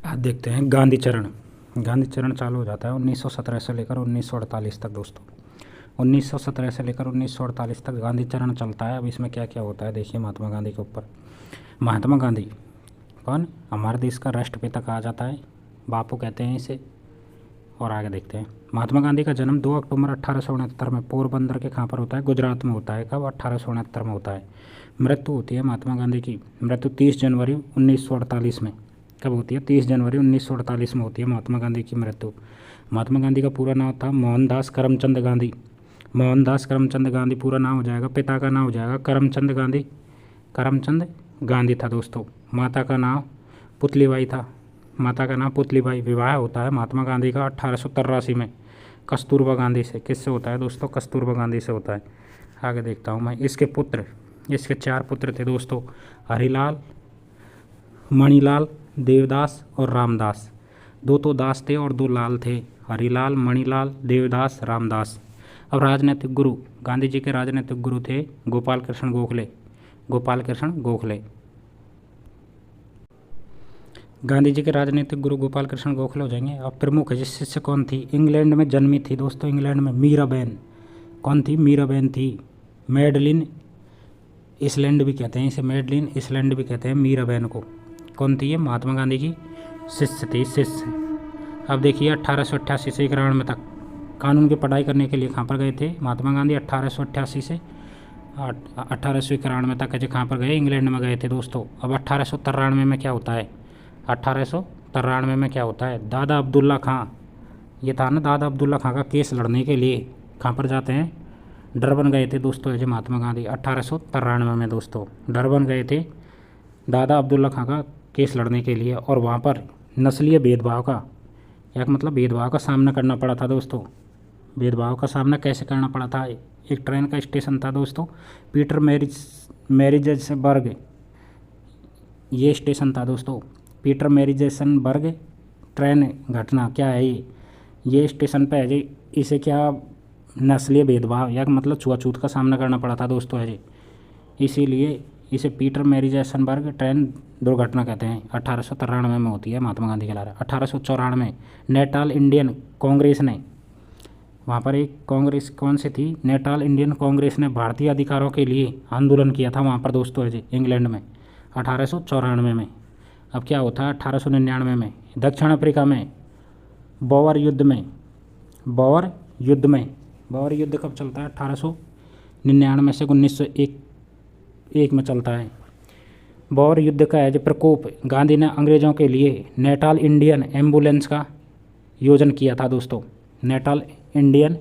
आज देखते हैं गांधी चरण। गांधी चरण चालू हो जाता है 1917 से लेकर 1948 तक दोस्तों। 1917 से लेकर 1948 तक गांधी चरण चलता है। अब इसमें क्या क्या होता है देखिए महात्मा गांधी के ऊपर। महात्मा गांधी कौन? हमारे देश का राष्ट्रपिता कहा जाता है, बापू कहते हैं इसे। और आगे देखते हैं। महात्मा गांधी का जन्म 2 अक्टूबर 1869 में पोरबंदर के कहाँ पर होता है? गुजरात में होता है। कब? 1869 में होता है। मृत्यु होती है महात्मा गांधी की मृत्यु 30 जनवरी 1948 में। कब होती है? 30 जनवरी 1948 में होती है महात्मा गांधी की मृत्यु। महात्मा गांधी का पूरा नाम था मोहनदास करमचंद गांधी। मोहनदास करमचंद गांधी पूरा नाम हो जाएगा। पिता का नाम हो जाएगा करमचंद गांधी। करमचंद गांधी था दोस्तों। माता का नाम पुतलीबाई था। माता का नाम पुतलीबाई। विवाह होता है महात्मा गांधी का 1883 में कस्तूरबा गांधी से। किससे होता है दोस्तों? कस्तूरबा गांधी से होता है। आगे देखता हूँ मैं। इसके 4 पुत्र थे दोस्तों, हरिलाल, मणिलाल, देवदास और रामदास। 2 तो दास थे और 2 लाल थे, हरिलाल, मणिलाल, देवदास, रामदास। अब राजनीतिक गुरु, गांधी जी के राजनीतिक गुरु थे गोपाल कृष्ण गोखले। गोपाल कृष्ण गोखले गांधी जी के राजनीतिक गुरु गोपाल कृष्ण गोखले हो जाएंगे। अब प्रमुख शिष्य कौन थी? इंग्लैंड में जन्मी थी दोस्तों, इंग्लैंड में मीराबेन। कौन थी? मीराबेन थी। मेडलिन इसलैंड भी कहते हैं इसे, मेडलिन इसलैंड भी कहते हैं मीराबेन को। कौन थी ये? महात्मा गांधी की शिष्य थी, शिष्य। अब देखिए 1888 से 91 तक कानून की पढ़ाई करने के लिए कहाँ पर गए थे महात्मा गांधी? 1888 से 1891 तक कहाँ पर गए? इंग्लैंड में गए थे दोस्तों। अब 1893 में क्या होता है? 1893 में क्या होता है? दादा अब्दुल्ला खां, ये था ना दादा अब्दुल्ला खां का केस लड़ने के लिए कहाँ पर जाते हैं? डरबन गए थे दोस्तों जो महात्मा गांधी 1893 में दोस्तों डरबन गए थे दादा अब्दुल्ला खां का केस लड़ने के लिए। और वहाँ पर नस्लीय भेदभाव का, या मतलब भेदभाव का सामना करना पड़ा था दोस्तों। भेदभाव का सामना कैसे करना पड़ा था? एक ट्रेन का स्टेशन था दोस्तों, पीटर मैरिजेसबर्ग, ये स्टेशन था दोस्तों। पीटर मैरिजेसबर्ग ट्रेन घटना क्या है ये स्टेशन पे है जी। इसे क्या नस्लीय भेदभाव या मतलब छुआछूत का सामना करना पड़ा था दोस्तों है जी, इसीलिए इसे पीटर मैरिजेसबर्ग ट्रेन दुर्घटना कहते हैं। 1893 में होती है महात्मा गांधी के द्वारा। 1894 में नेटाल इंडियन कांग्रेस ने, वहाँ पर एक कांग्रेस कौन सी थी? नेटाल इंडियन कांग्रेस ने भारतीय अधिकारों के लिए आंदोलन किया था वहाँ पर दोस्तों है जी, इंग्लैंड में 1894 में। अब क्या होता है 1899 में दक्षिण अफ्रीका में बोअर युद्ध कब चलता है? 1899 से 1901 में चलता है। बोअर युद्ध का है जो प्रकोप, गांधी ने अंग्रेज़ों के लिए नेटाल इंडियन एम्बुलेंस का आयोजन किया था दोस्तों। नेटाल इंडियन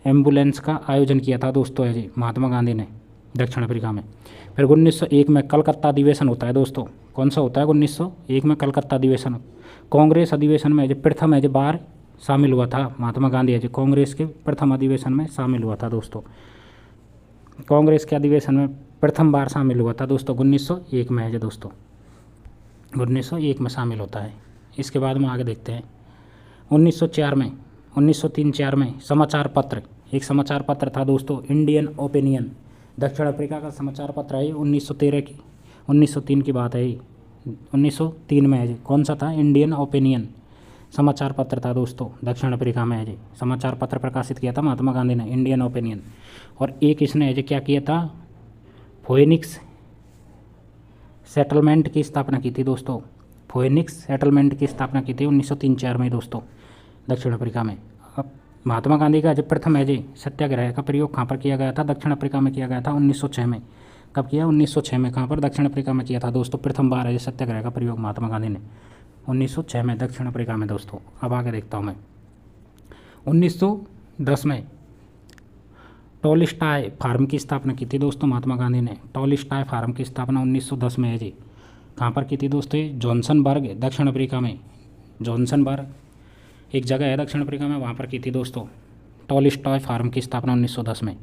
एम्बुलेंस का आयोजन किया था दोस्तों है जी महात्मा गांधी ने दक्षिण अफ्रीका में। फिर 1901 में कलकत्ता अधिवेशन होता है दोस्तों। कौन सा होता है? 1901 में कलकत्ता अधिवेशन। कांग्रेस अधिवेशन में जो प्रथम है जो बार शामिल हुआ था महात्मा गांधी है जो कांग्रेस के प्रथम अधिवेशन में शामिल हुआ था दोस्तों। कांग्रेस के अधिवेशन में प्रथम बार शामिल हुआ था दोस्तों 1901 में है जो दोस्तों, 1901 में शामिल होता है। इसके बाद में आगे देखते हैं 1903-4 में समाचार पत्र, एक समाचार पत्र था दोस्तों इंडियन ओपिनियन। दक्षिण अफ्रीका का समाचार पत्र है 1903 की बात है, 1903 में है जी। कौन सा था? इंडियन ओपिनियन समाचार पत्र था दोस्तों, दक्षिण अफ्रीका में है जी। समाचार पत्र प्रकाशित किया था महात्मा गांधी ने, इंडियन ओपिनियन। और एक इसने है जी क्या किया था? फोएनिक्स सेटलमेंट की स्थापना की थी दोस्तों। फोएनिक्स सेटलमेंट की स्थापना की थी 1903-4 में दोस्तों दक्षिण अफ्रीका में। अब महात्मा गांधी का जो प्रथम है जी सत्याग्रह का प्रयोग कहाँ पर किया गया था? दक्षिण अफ्रीका में किया गया था 1906 में। कब किया? 1906 में। कहाँ पर? दक्षिण अफ्रीका में किया था दोस्तों। प्रथम बार है सत्याग्रह का प्रयोग महात्मा गांधी ने 1906 में दक्षिण अफ्रीका में दोस्तों। अब आगे देखता हूँ मैं 1910 में टॉलस्टॉय फार्म की स्थापना की थी दोस्तों महात्मा गांधी ने। टॉलस्टॉय फार्म की स्थापना 1910 में है जी। कहाँ पर की थी दोस्तों? जॉनसनबर्ग दक्षिण अफ्रीका में। जॉनसनबर्ग एक जगह है दक्षिण अफ्रीका में, वहाँ पर की थी दोस्तों टॉलस्टॉय फार्म की स्थापना 1910 में।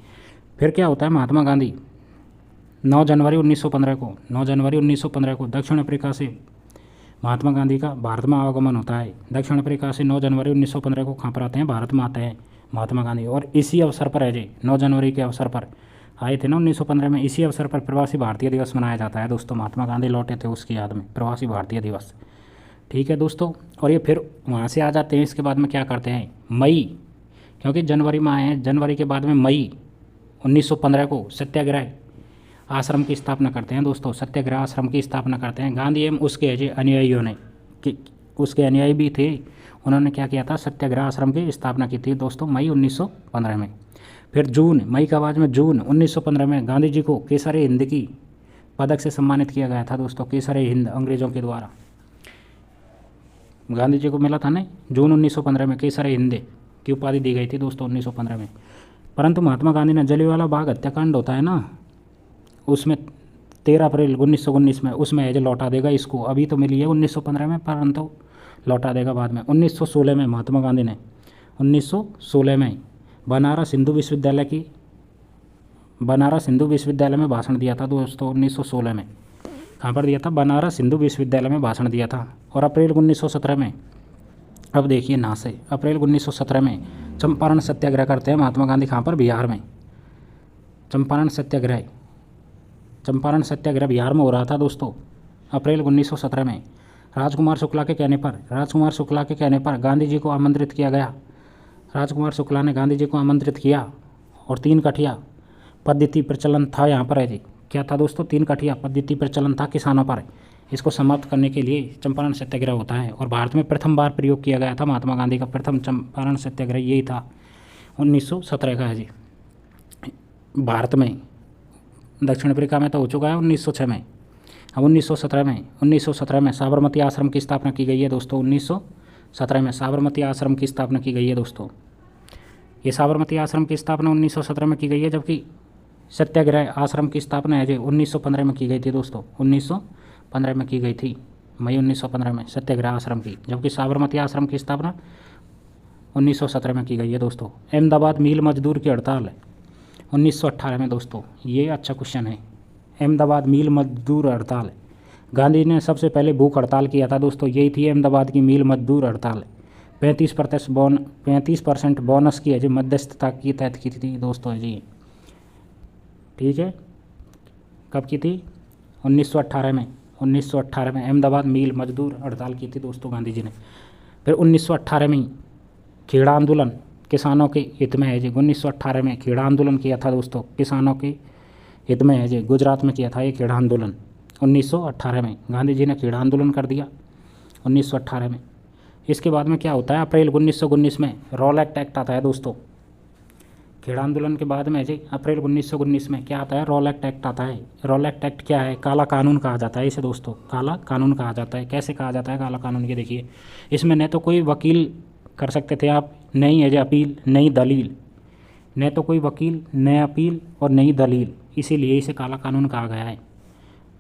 फिर क्या होता है महात्मा गांधी 9 जनवरी 1915 को दक्षिण अफ्रीका से महात्मा गांधी का भारत में आगमन होता है। दक्षिण अफ्रीका से 9 जनवरी 1915 को कहाँ पर आते हैं? भारत में आते हैं महात्मा गांधी। और इसी अवसर पर है जी 9 जनवरी के अवसर पर आए थे ना 1915 में। इसी अवसर पर प्रवासी भारतीय दिवस मनाया जाता है दोस्तों। महात्मा गांधी लौटे थे उसकी याद में प्रवासी भारतीय दिवस ठीक है दोस्तों। और ये फिर वहाँ से आ जाते हैं, इसके बाद में क्या करते हैं, मई, क्योंकि जनवरी में आए हैं, जनवरी के बाद में मई 1915 को सत्याग्रह आश्रम की स्थापना करते हैं दोस्तों। सत्याग्रह आश्रम की स्थापना करते हैं गांधी एवं उसके जो अनुयायियों ने, कि उसके अनुयायी भी थे, उन्होंने क्या किया था, सत्याग्रह आश्रम की स्थापना की थी दोस्तों मई 1915 में। फिर जून, मई का बाद में जून 1915 में गांधी जी को केसर हिंद की पदक से सम्मानित किया गया था दोस्तों। केसर हिंद अंग्रेजों के द्वारा गांधी जी को मिला था ना, जून 1915 में केसर हिंद की उपाधि दी गई थी दोस्तों 1915 में। परंतु महात्मा गांधी ने जलियांवाला बाग हत्याकांड होता है ना, उसमें 13 अप्रैल 1919 में, उसमें एज लौटा देगा इसको। अभी तो मिली है 1915 में, परंतु लौटा देगा बाद में। 1916 में महात्मा गांधी ने 1916 में बनारस हिंदू विश्वविद्यालय में भाषण दिया था दोस्तों 1916 में। कहाँ पर दिया था, बनारस हिंदू विश्वविद्यालय में भाषण दिया था। और अप्रैल 1917 में, अब देखिए ना से, अप्रैल 1917 में चंपारण सत्याग्रह करते हैं महात्मा गांधी। कहाँ पर, बिहार में। चंपारण सत्याग्रह बिहार में हो रहा था दोस्तों अप्रैल 1917 में। राजकुमार शुक्ला के कहने पर गांधी जी को आमंत्रित किया गया। राजकुमार शुक्ला ने गांधी जी को आमंत्रित किया और 3 कठिया पद्धति प्रचलन था यहाँ पर है जी। क्या था दोस्तों, 3 कठिया पद्धति प्रचलन था किसानों पर। इसको समाप्त करने के लिए चंपारण सत्याग्रह होता है और भारत में प्रथम बार प्रयोग किया गया था महात्मा गांधी का प्रथम चंपारण सत्याग्रह यही था 1917 का है जी। भारत में, दक्षिण अफ्रीका में तो हो चुका है 1906 में। अब 1917 में साबरमती आश्रम की स्थापना की गई है दोस्तों। 1917 में साबरमती आश्रम की स्थापना की गई है दोस्तों। ये साबरमती आश्रम की स्थापना 1917 में की गई है, जबकि सत्याग्रह आश्रम की स्थापना है जो 1915 में की गई थी दोस्तों। 1915 में की गई थी, मई 1915 में सत्याग्रह आश्रम की, जबकि साबरमती आश्रम की स्थापना 1917 में की गई है दोस्तों। अहमदाबाद मिल मजदूर की हड़ताल 1918 में दोस्तों, ये अच्छा क्वेश्चन है। अहमदाबाद मिल मजदूर हड़ताल, गांधी ने सबसे पहले भूख हड़ताल किया था दोस्तों, यही थी अहमदाबाद की मिल मजदूर हड़ताल। 35% बोनस की है जी मध्यस्थता की तहत की थी दोस्तों है जी। ठीक है, कब की थी, 1918 में। 1918 में अहमदाबाद मिल मजदूर हड़ताल की थी दोस्तों गांधी जी ने। फिर 1918 में खेड़ा आंदोलन किसानों के हित में है जी। 1918 में खेड़ा आंदोलन किया था दोस्तों, किसानों के हित में है जी। गुजरात में किया था ये खेड़ा आंदोलन 1918 में। गांधी जी ने खेड़ा आंदोलन कर दिया 1918 में। इसके बाद में क्या होता है, अप्रैल 1919 में रॉलेट एक्ट आता है दोस्तों। खेड़ा आंदोलन के बाद में जी अप्रैल 1919 में क्या आता है, रॉलेट एक्ट आता है। रॉलेट एक्ट क्या है, काला कानून कहा जाता है इसे दोस्तों, काला कानून कहा जाता है। कैसे कहा जाता है काला कानून, ये देखिए, इसमें न तो कोई वकील कर सकते थे आप, नई है जो अपील, नई दलील, न तो कोई वकील, नई अपील और नई दलील, इसीलिए इसे काला कानून कहा गया है।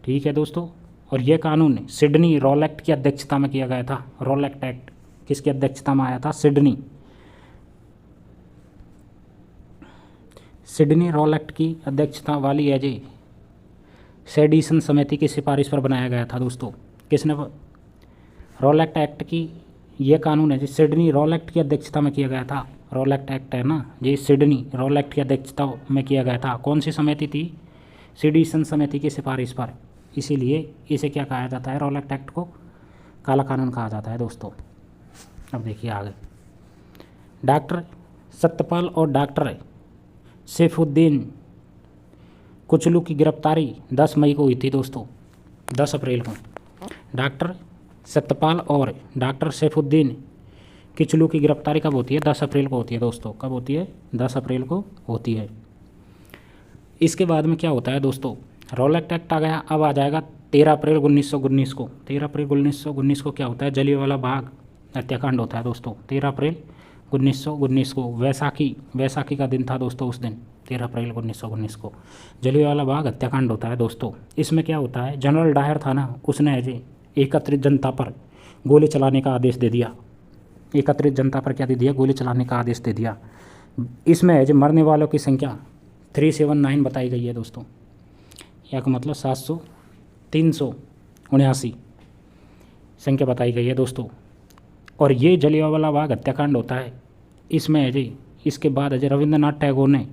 ठीक है दोस्तों, और यह कानून सिडनी रॉलेट की अध्यक्षता में किया गया था। रॉलेट एक्ट किसकी अध्यक्षता में आया था, सिडनी रॉलेट की अध्यक्षता वाली है जी सेडिशन समिति की सिफारिश पर बनाया गया था दोस्तों। किसने, रॉलेट एक्ट की ये कानून है जी सिडनी रॉलेट की अध्यक्षता में किया गया था। रॉलेट एक्ट है ना जी, सिडनी रॉलेट की अध्यक्षता में किया गया था। कौन सी समिति थी, सेडिशन समिति की सिफारिश पर, इसीलिए इसे क्या कहा जाता है, रॉलेट एक्ट को काला कानून कहा जाता है दोस्तों। अब देखिए आगे, डॉक्टर सत्यपाल और डॉक्टर सैफुद्दीन कुचलू की गिरफ्तारी 10 मई को हुई थी दोस्तों, 10 अप्रैल को। डॉक्टर सत्यपाल और डॉक्टर सैफुद्दीन कुचलू की गिरफ्तारी कब होती है, 10 अप्रैल को होती है दोस्तों। कब होती है, 10 अप्रैल को होती है। इसके बाद में क्या होता है दोस्तों, रॉलेट एक्ट आ गया। अब आ जाएगा 13 अप्रैल 1919 को। 13 अप्रैल 1919 को क्या होता है, जलियांवाला बाग हत्याकांड होता है दोस्तों। 13 अप्रैल 1919 को वैसाखी का दिन था दोस्तों। उस दिन 13 अप्रैल 1919 को जलियांवाला बाग हत्याकांड होता है दोस्तों। इसमें क्या होता है, जनरल डायर था ना, उसने जी एकत्रित जनता पर गोली चलाने का आदेश दे दिया। एकत्रित जनता पर क्या दे दिया, गोली चलाने का आदेश दे दिया। इसमें जो मरने वालों की संख्या 379 बताई गई है दोस्तों, या का मतलब 379 संख्या बताई गई है दोस्तों। और ये जलियांवाला बाग हत्याकांड होता है। इसमें है जी, इसके बाद अजय रविंद्रनाथ टैगोर ने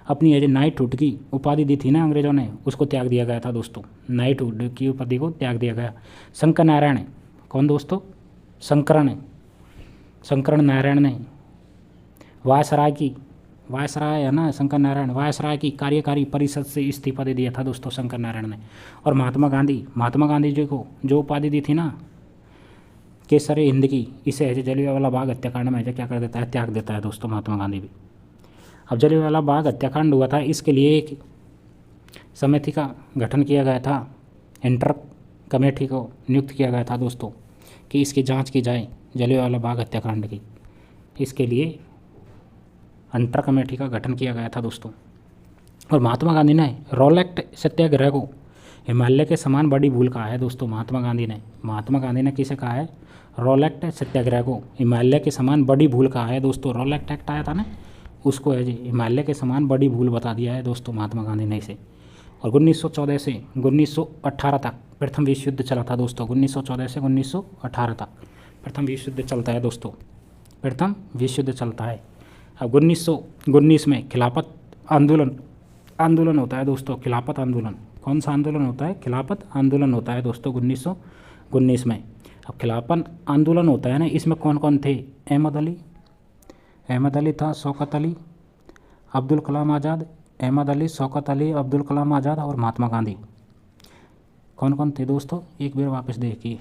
अपनी अजय नाइटहुड की उपाधि दी थी ना अंग्रेजों ने, उसको त्याग दिया गया था दोस्तों। नाइटहुड की उपाधि को त्याग दिया गया। शंकर नारायण, कौन दोस्तों, शंकर नारायण ने वायसराय है ना, शंकर नारायण वायसराय की कार्यकारी परिषद से इस्तीफा दे दिया था दोस्तों शंकर नारायण ने। और महात्मा गांधी जी को जो उपाधि दी थी ना केसर हिंद की, इसे है जलियांवाला बाग हत्याकांड में क्या कर देता है, त्याग देता है दोस्तों महात्मा गांधी भी। अब जलियांवाला बाग हत्याकांड हुआ था, इसके लिए एक समिति का गठन किया गया था, इंटर कमेटी को नियुक्त किया गया था दोस्तों कि इसकी जांच की जाए जलियांवाला बाग हत्याकांड की। इसके लिए इंटर कमेटी का गठन किया गया था दोस्तों। और महात्मा गांधी ने रॉलेट सत्याग्रह को हिमालय के समान बड़ी भूल कहा है दोस्तों। महात्मा गांधी ने किसे कहा है, रॉलेट सत्याग्रह को हिमालय के समान बड़ी भूल कहा है दोस्तों। रॉलेट एक्ट आया था ना, उसको है जी हिमालय के समान बड़ी भूल बता दिया है दोस्तों महात्मा गांधी ने इसे। और 1914 से 1918 तक प्रथम विश्व युद्ध चला था दोस्तों। 1914 से 1918 तक प्रथम विश्व युद्ध चलता है दोस्तों, प्रथम विश्व युद्ध चलता है। अब 1919 में खिलाफत आंदोलन होता है दोस्तों। खिलाफत आंदोलन, कौन सा आंदोलन होता है, खिलाफत आंदोलन होता है दोस्तों 1919 में। अब खिलाफत आंदोलन होता है ना, इसमें कौन कौन थे, अहमद अली था, शौकत अली, अब्दुल कलाम आज़ाद, अहमद अली, शौकत अली, अब्दुल कलाम आज़ाद और महात्मा गांधी। कौन कौन थे दोस्तों, एक बार वापस देखिए,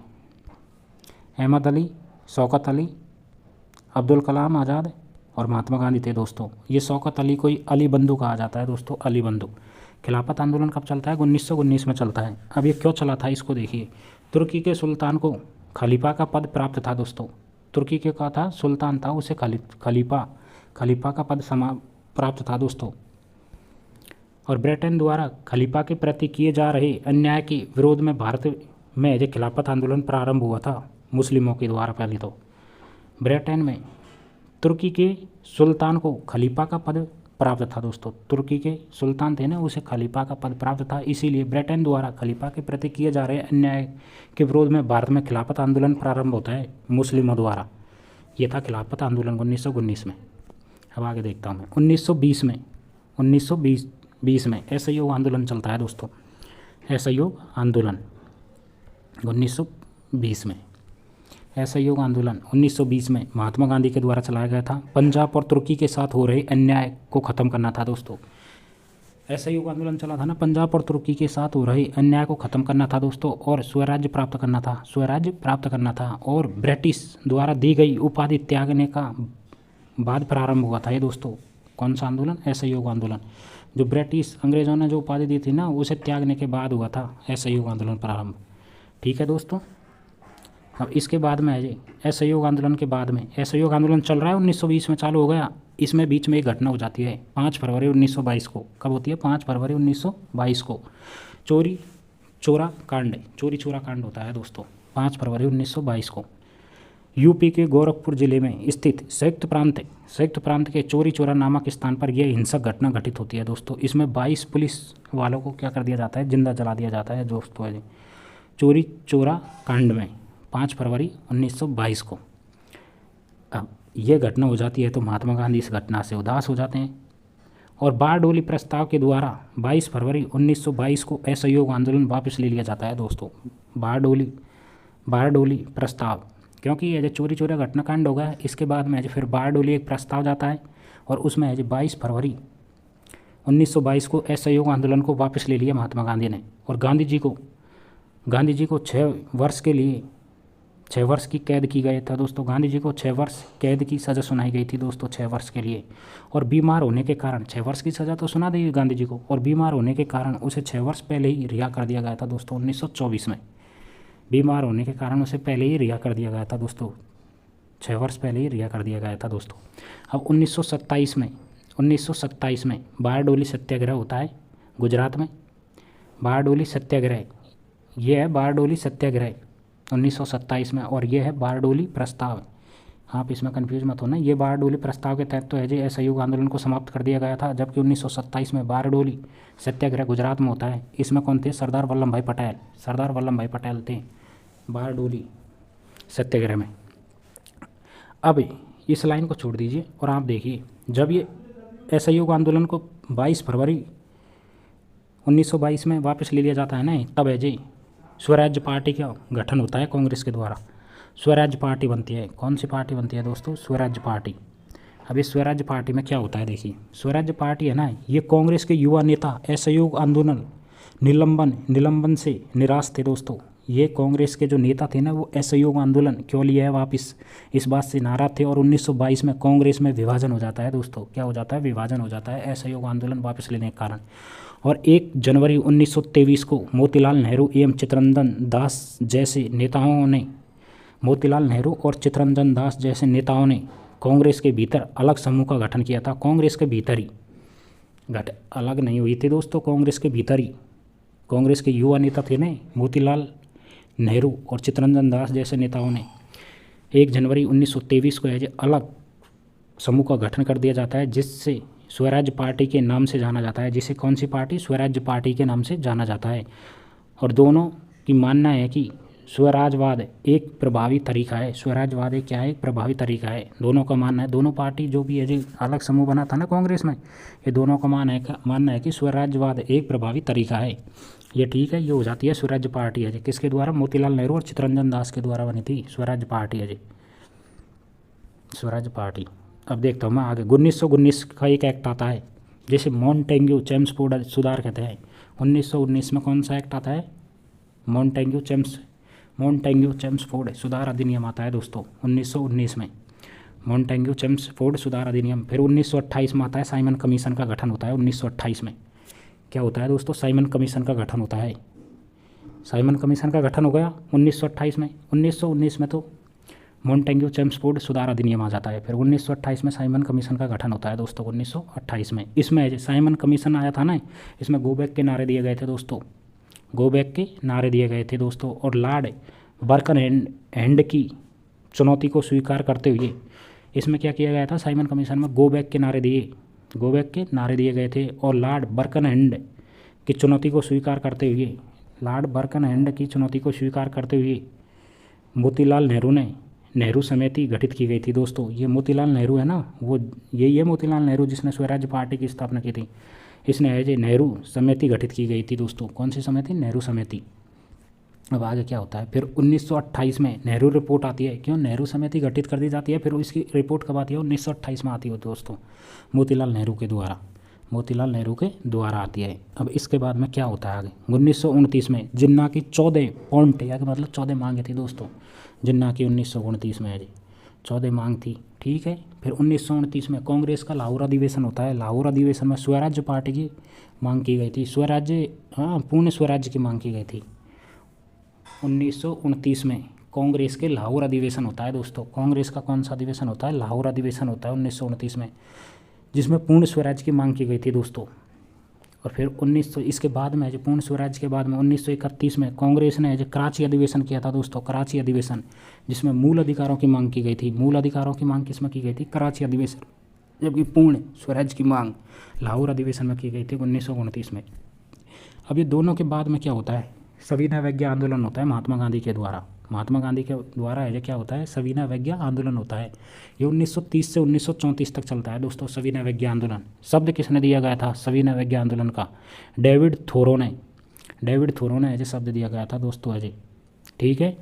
अहमद अली, शौकत अली, अब्दुल कलाम आज़ाद और महात्मा गांधी थे दोस्तों। ये शौकत अली को अली बंधु कहा जाता है दोस्तों, अली बंधु। खिलाफत आंदोलन कब चलता है, 1919 में चलता है। अब ये क्यों चला था इसको देखिए। तुर्की के सुल्तान को खलीफा का पद प्राप्त था दोस्तों। तुर्की के का था, सुल्तान था, उसे खलीफा का पद प्राप्त था दोस्तों। और ब्रिटेन द्वारा खलीफा के प्रति किए जा रहे अन्याय के विरोध में भारत में जो खिलाफत आंदोलन प्रारंभ हुआ था मुस्लिमों के द्वारा। पहले तो ब्रिटेन में तुर्की के सुल्तान को खलीफा का पद प्राप्त था दोस्तों। तुर्की के सुल्तान थे ना, उसे खलीफा का पद प्राप्त था, इसीलिए ब्रिटेन द्वारा खलीफा के प्रति किए जा रहे अन्याय के विरोध में भारत में खिलाफत आंदोलन प्रारंभ होता है मुस्लिमों द्वारा। ये था खिलाफत आंदोलन 1919 में। अब आगे देखता हूँ मैं 1920 में असहयोग आंदोलन चलता है दोस्तों। असहयोग आंदोलन 1920 में, असहयोग आंदोलन 1920 में महात्मा गांधी के द्वारा चलाया गया था। पंजाब और तुर्की के साथ हो रहे अन्याय को ख़त्म करना था दोस्तों। असहयोग आंदोलन चला था ना, पंजाब और तुर्की के साथ हो रहे अन्याय को ख़त्म करना था दोस्तों, और स्वराज्य प्राप्त करना था। और ब्रिटिश द्वारा दी गई उपाधि त्यागने का बाद प्रारंभ हुआ था ये दोस्तों। कौन सा आंदोलन, असहयोग आंदोलन। जो ब्रिटिश अंग्रेज़ों ने जो उपाधि दी थी ना, उसे त्यागने के बाद हुआ था असहयोग आंदोलन प्रारंभ। ठीक है दोस्तों। अब इसके बाद में है जी असहयोग आंदोलन के बाद में, असहयोग आंदोलन चल रहा है 1920 में चालू हो गया। इसमें बीच में एक घटना हो जाती है 5 फरवरी 1922 को। कब होती है, 5 फरवरी 1922 को चोरी चोरा कांड होता है दोस्तों 5 फरवरी 1922 को। यूपी के गोरखपुर जिले में स्थित संयुक्त प्रांत के चोरी चोरा नामक स्थान पर यह हिंसक घटना घटित होती है दोस्तों। इसमें 22 पुलिस वालों को क्या कर दिया जाता है, जिंदा जला दिया जाता है दोस्तों। है चोरी चोरा कांड में 5 फरवरी 1922 को। अब ये घटना हो जाती है तो महात्मा गांधी इस घटना से उदास हो जाते हैं और बारडोली प्रस्ताव के द्वारा 22 फरवरी 1922 को असहयोग आंदोलन वापस ले लिया जाता है दोस्तों। बारडोली प्रस्ताव, क्योंकि ये जो चोरी चोरी घटनाकांड हो गया, इसके बाद में फिर बारडोली एक प्रस्ताव जाता है और उसमें है 22 फरवरी 1922 को असहयोग आंदोलन को वापस ले लिया महात्मा गांधी ने। और गांधी जी को 6 वर्ष के लिए 6 वर्ष की कैद की गई था दोस्तों। गांधी जी को 6 वर्ष कैद की सज़ा सुनाई गई थी दोस्तों, 6 वर्ष के लिए। और बीमार होने के कारण 6 वर्ष की सज़ा तो सुना दी गांधी जी को, और बीमार होने के कारण उसे 6 वर्ष पहले ही रिहा कर दिया गया था दोस्तों 1924 में। बीमार होने के कारण उसे पहले ही रिहा कर दिया गया था दोस्तों, 6 वर्ष पहले ही रिहा कर दिया गया था दोस्तों। अब 1927 में बारडोली सत्याग्रह होता है गुजरात में। बारडोली सत्याग्रह, ये है बारडोली सत्याग्रह 1927 में, और ये है बारडोली प्रस्ताव। आप इसमें कंफ्यूज मत होना, ये बारडोली प्रस्ताव के तहत तो है जी असहयोग आंदोलन को समाप्त कर दिया गया था, जबकि 1927 में बारडोली सत्याग्रह गुजरात में होता है। इसमें कौन थे, सरदार वल्लभ भाई पटेल थे बारडोली सत्याग्रह में। अब इस लाइन को छोड़ दीजिए और आप देखिए, जब ये असहयोग आंदोलन को 22 फरवरी 1922 में वापस ले लिया जाता है ना, तब है जी स्वराज्य पार्टी का गठन होता है कांग्रेस के द्वारा। स्वराज्य पार्टी बनती है। कौन सी पार्टी बनती है दोस्तों? स्वराज्य पार्टी। अब इस स्वराज्य पार्टी में क्या होता है देखिए, स्वराज्य पार्टी है ना, ये कांग्रेस के युवा नेता असहयोग आंदोलन निलंबन से निराश थे दोस्तों। ये कांग्रेस के जो नेता थे ना, वो असहयोग आंदोलन क्यों लिया है वापस, इस बात से नाराज थे। और 1922 में कांग्रेस में विभाजन हो जाता है दोस्तों। क्या हो जाता है? विभाजन हो जाता है असहयोग आंदोलन वापस लेने के कारण। और 1 जनवरी 1923 को मोतीलाल नेहरू एवं चित्तरंजन दास जैसे नेताओं ने कांग्रेस के भीतर अलग समूह का गठन किया था। कांग्रेस के भीतर ही अलग नहीं हुई थी दोस्तों, कांग्रेस के भीतर ही कांग्रेस के युवा नेता थे ना, मोतीलाल नेहरू और चित्तरंजन दास जैसे नेताओं ने 1 जनवरी 1923 को ऐसे अलग समूह का गठन कर दिया जाता है, जिससे स्वराज्य पार्टी के नाम से जाना जाता है। जिसे कौन सी पार्टी? स्वराज्य पार्टी के नाम से जाना जाता है। और दोनों की मानना है कि स्वराजवाद एक प्रभावी तरीका है। स्वराजवाद एक क्या है? एक प्रभावी तरीका है। दोनों का मानना है, दोनों पार्टी जो भी है जो अलग समूह बना था ना कांग्रेस में, ये दोनों का मानना है कि स्वराजवाद एक प्रभावी तरीका है। ये ठीक है, ये हो जाती है स्वराज्य पार्टी है जी। किसके द्वारा? मोतीलाल नेहरू और चित्तरंजन दास के द्वारा बनी थी स्वराज्य पार्टी है जी, स्वराज्य पार्टी। अब देखता हूँ मैं आगे। 1919 का एक एक्ट आता है जिसे मॉन्टेग्यू चेम्सफोर्ड सुधार कहते हैं। 1919 में कौन सा एक्ट आता है? मॉन्टेग्यू चेम्सफोर्ड सुधार अधिनियम आता है दोस्तों 1919 में, मॉन्टेग्यू चेम्सफोर्ड सुधार अधिनियम। फिर 1928 में आता है साइमन कमीशन का गठन होता है। 1928 में क्या होता है दोस्तों? साइमन कमीशन का गठन होता है। साइमन कमीशन का गठन हो गया 1928 में। 1919 में तो मॉन्टेग्यू चेम्सफोर्ड सुधार अधिनियम आ जाता है। फिर 1928 में साइमन कमीशन का गठन होता है दोस्तों 1928 में। इसमें साइमन कमीशन आया था ना, इसमें गो बैक के नारे दिए गए थे दोस्तों, गो बैक के नारे दिए गए थे दोस्तों। और लॉर्ड बर्कनहैंड की चुनौती को स्वीकार करते हुए इसमें क्या किया गया था? साइमन कमीशन में गो बैक के नारे दिए गए थे। और लॉर्ड बर्कनहैंड की चुनौती को स्वीकार करते हुए मोतीलाल नेहरू ने नेहरू समिति गठित की गई थी दोस्तों। ये मोतीलाल नेहरू है ना, वो यही है मोतीलाल नेहरू जिसने स्वराज्य पार्टी की स्थापना की थी। इसने है नेहरू समिति गठित की गई थी दोस्तों। कौन सी समिति? नेहरू समिति। अब आगे क्या होता है? फिर 1928 में नेहरू रिपोर्ट आती है। क्यों? नेहरू समिति गठित कर दी जाती है। फिर इसकी रिपोर्ट कब आती है? 1928 में आती है दोस्तों, मोतीलाल नेहरू के द्वारा आती है। अब इसके बाद में क्या होता है आगे? 1929 में जिन्ना की 14 पॉइंट या मतलब 14 मांगे थी दोस्तों। जिन्ना की 1929 में है जी 14 मांग थी, ठीक है। फिर 1929 में कांग्रेस का लाहौर अधिवेशन होता है। लाहौर अधिवेशन में स्वराज्य पार्टी की मांग की गई थी, पूर्ण स्वराज्य की मांग की गई थी। 1929 में कांग्रेस के लाहौर अधिवेशन होता है दोस्तों। कांग्रेस का कौन सा अधिवेशन होता है? लाहौर अधिवेशन होता है 1929 में, जिसमें पूर्ण स्वराज्य की मांग की गई थी दोस्तों। और फिर इसके बाद में जो पूर्ण स्वराज्य के बाद में 1931 में कांग्रेस ने जो कराची अधिवेशन किया था दोस्तों, कराची अधिवेशन, जिसमें मूल अधिकारों की मांग की गई थी। मूल अधिकारों की मांग किसमें की गई थी? कराची अधिवेशन। जबकि पूर्ण स्वराज्य की मांग लाहौर अधिवेशन में की गई थी 1929 में। अब ये दोनों के बाद में क्या होता है? सविनय अवज्ञा आंदोलन होता है महात्मा गांधी के द्वारा। महात्मा गांधी के द्वारा है क्या होता है? सविनय अवज्ञा आंदोलन होता है। ये 1930 से 1934 तक चलता है दोस्तों सविनय अवज्ञा आंदोलन। शब्द किसने दिया गया था सविनय अवज्ञा आंदोलन का? डेविड थोरो ने ऐसे शब्द दिया गया था दोस्तों अजय, ठीक है।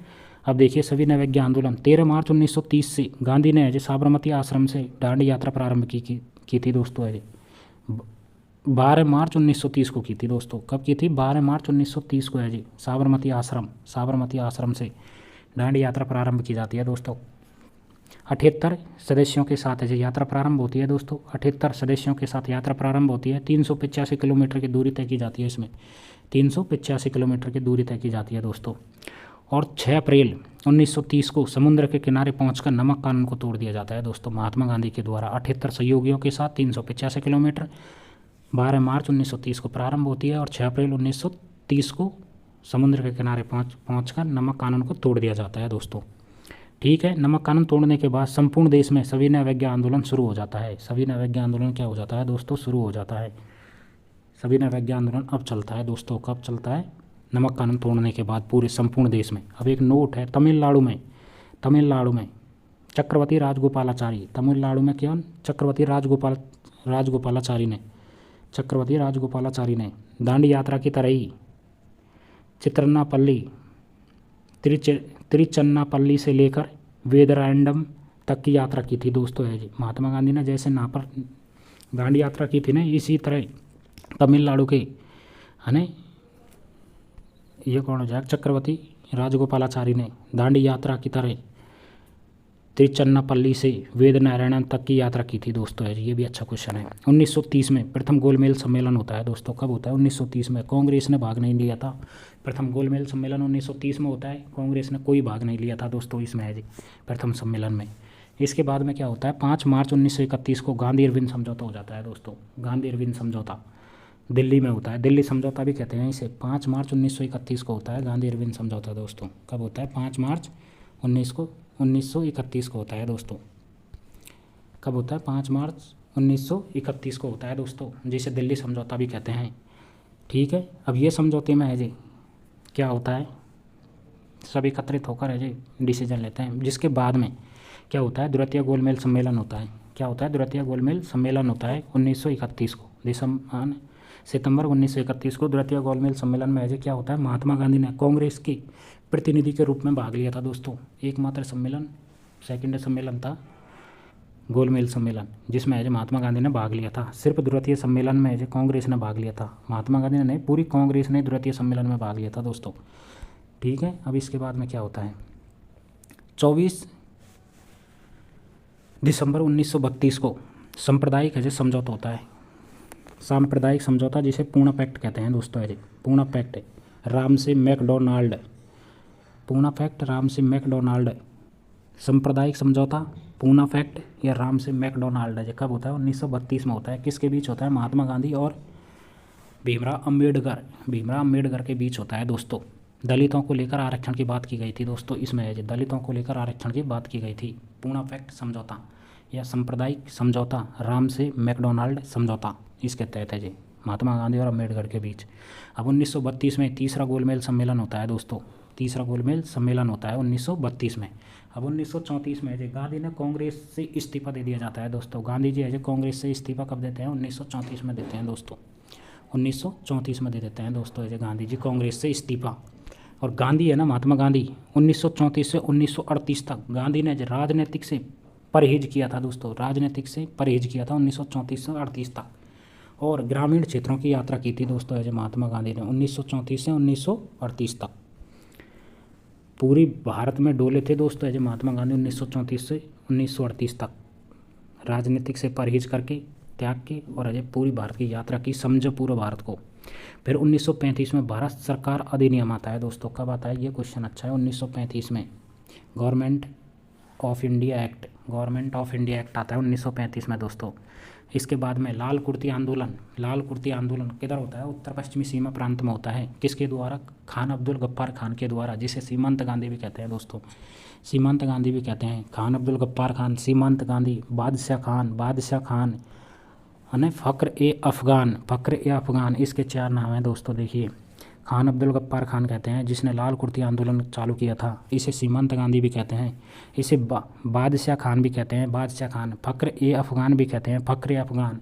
अब देखिए सविनय अवज्ञा आंदोलन 13 मार्च 1930 से गांधी ने अजय साबरमती आश्रम से दांडी यात्रा प्रारंभ की थी दोस्तों अजय 12 मार्च 1930 को की थी दोस्तों। कब की थी? 12 मार्च 1930 को है जी साबरमती आश्रम से दांडी यात्रा प्रारंभ की जाती है दोस्तों। 78 सदस्यों के साथ है यात्रा प्रारंभ होती है दोस्तों। 78 सदस्यों के साथ यात्रा प्रारंभ होती है। 385 किलोमीटर की दूरी तय की जाती है। इसमें 385 किलोमीटर की दूरी तय की जाती है दोस्तों। और 6 अप्रैल 1930 को समुद्र के किनारे पहुंचकर नमक कानून को तोड़ दिया जाता है दोस्तों महात्मा गांधी के द्वारा। 78 सहयोगियों के साथ 385 किलोमीटर 12 मार्च 1930 को प्रारंभ होती है और 6 अप्रैल 1930 को समुद्र के किनारे पहुंचकर नमक कानून को तोड़ दिया जाता है दोस्तों, ठीक है। नमक कानून तोड़ने के बाद संपूर्ण देश में सविनय अवज्ञा आंदोलन शुरू हो जाता है। सविनय अवज्ञा आंदोलन क्या हो जाता है दोस्तों? शुरू हो जाता है। सविनय अवज्ञा आंदोलन अब चलता है दोस्तों। कब चलता है? नमक कानून तोड़ने के बाद पूरे संपूर्ण देश में। अब एक नोट है, तमिलनाडु में चक्रवर्ती राजगोपालाचारी। तमिलनाडु में कौन? चक्रवर्ती राजगोपालाचारी ने दांडी यात्रा की तरह ही चित्रन्नापल्ली तिरुचिन्नापल्ली से लेकर वेदरायंडम तक की यात्रा की थी दोस्तों है जी। महात्मा गांधी ने जैसे यहाँ पर दांडी यात्रा की थी ना, इसी तरह तमिलनाडु के है ना, ये कौन हो जाएगा, चक्रवर्ती राजगोपालाचारी ने दांडी यात्रा की तरह तिरुचिन्नापल्ली से वेदनारायण तक की यात्रा की थी दोस्तों है जी। ये भी अच्छा क्वेश्चन है। 1930 में प्रथम गोलमेज सम्मेलन होता है दोस्तों। कब होता है? 1930 में। कांग्रेस ने भाग नहीं लिया था। प्रथम गोलमेज सम्मेलन 1930 में होता है। कांग्रेस ने कोई भाग नहीं लिया था दोस्तों इसमें है जी, प्रथम सम्मेलन में। इसके बाद में क्या होता है? 5 मार्च 1931 को गांधी इरविन समझौता हो जाता है दोस्तों। गांधी इरविन समझौता दिल्ली में होता है। दिल्ली समझौता भी कहते हैं इसे। 5 मार्च 1931 को होता है गांधी इरविन समझौता दोस्तों। कब होता है? 5 मार्च 1931 को होता है दोस्तों। कब होता है? 5 मार्च 1931 को होता है दोस्तों, जिसे दिल्ली समझौता भी कहते हैं। ठीक है, अब ये समझौते में है जी क्या होता है, सब एकत्रित होकर है जी डिसीजन लेते हैं। जिसके बाद में क्या होता है? द्वितीय गोलमेज सम्मेलन होता है। क्या होता है? द्वितीय गोलमेज सम्मेलन होता है 1931 को, सितंबर 1931 को द्वितीय गोलमेज सम्मेलन में है जी क्या होता है? महात्मा गांधी ने कांग्रेस की प्रतिनिधि के रूप में भाग लिया था दोस्तों। एकमात्र सम्मेलन, सेकेंड सम्मेलन था गोलमेज सम्मेलन, जिसमें है महात्मा गांधी ने भाग लिया था। सिर्फ द्वितीय सम्मेलन में है कांग्रेस ने भाग लिया था। महात्मा गांधी ने नहीं, पूरी कांग्रेस ने द्वितीय सम्मेलन में भाग लिया था दोस्तों। ठीक है, अब इसके बाद में क्या होता है? 24 दिसंबर 1932 को सांप्रदायिक है समझौता होता है। सांप्रदायिक समझौता जिसे पूना पैक्ट कहते हैं दोस्तों है जी। पूना पैक्ट राम से मैकडोनाल्ड, पूना पैक्ट राम से मैकडोनाल्ड, सांप्रदायिक समझौता पूना पैक्ट या राम से मैकडोनाल्ड है। कब होता है? 1932 में होता है। किसके बीच होता है? महात्मा गांधी और भीमराव अम्बेडकर के बीच होता है दोस्तों। दलितों को लेकर आरक्षण की बात की गई थी दोस्तों इसमें है जी। दलितों को लेकर आरक्षण की बात की गई थी। पूना पैक्ट समझौता या सांप्रदायिक समझौता, राम से मैकडोनाल्ड समझौता, इसके तहत है जी महात्मा गांधी और अम्बेडकर के बीच। अब 1932 में तीसरा गोलमेज सम्मेलन होता है दोस्तों। तीसरा गोलमेज सम्मेलन होता है 1932 में। अब 1934 में जी गांधी ने कांग्रेस से इस्तीफा दे दिया जाता है दोस्तों। गांधी जी है जो कांग्रेस से इस्तीफा कब देते हैं? 1934 में देते हैं दोस्तों। 1934 में दे देते हैं दोस्तों है गांधी जी कांग्रेस से इस्तीफा। और गांधी है ना, महात्मा गांधी 1934 से 1938 तक गांधी ने राजनीतिक से परहेज किया था दोस्तों। राजनीतिक से परहेज किया था 1934 से 38 तक। और ग्रामीण क्षेत्रों की यात्रा की थी दोस्तों है महात्मा गांधी ने 1934 से 1938 तक। पूरी भारत में डोले थे दोस्तों है महात्मा गांधी 1934 से 1938 तक। राजनीतिक से परहेज करके, त्याग के, और अजय पूरी भारत की यात्रा की, समझो पूरे भारत को। फिर 1935 में भारत सरकार अधिनियम आता है दोस्तों। कब आता है? ये क्वेश्चन अच्छा है। 1935 में government of India act, government of India act आता है 1935 में दोस्तों। इसके बाद में लाल कुर्ती आंदोलन, लाल कुर्ती आंदोलन किधर होता है? उत्तर पश्चिमी सीमा प्रांत में होता है। किसके द्वारा? खान अब्दुल गफ्फार खान के द्वारा, जिसे सीमांत गांधी भी कहते हैं दोस्तों। सीमांत गांधी भी कहते हैं। खान अब्दुल गफ्फार खान, सीमांत गांधी, बादशाह खान है ना, फ़ख्र ए अफ़गान, इसके 4 नाम हैं दोस्तों। देखिए, खान अब्दुल गफ्फार खान कहते हैं जिसने लाल कुर्ती आंदोलन चालू किया था। इसे सीमांत गांधी भी कहते हैं। इसे बादशाह खान भी कहते हैं, बादशाह खान। फ़ख्र ए अफ़गान भी कहते हैं, फ़ख्र ए अफ़गान।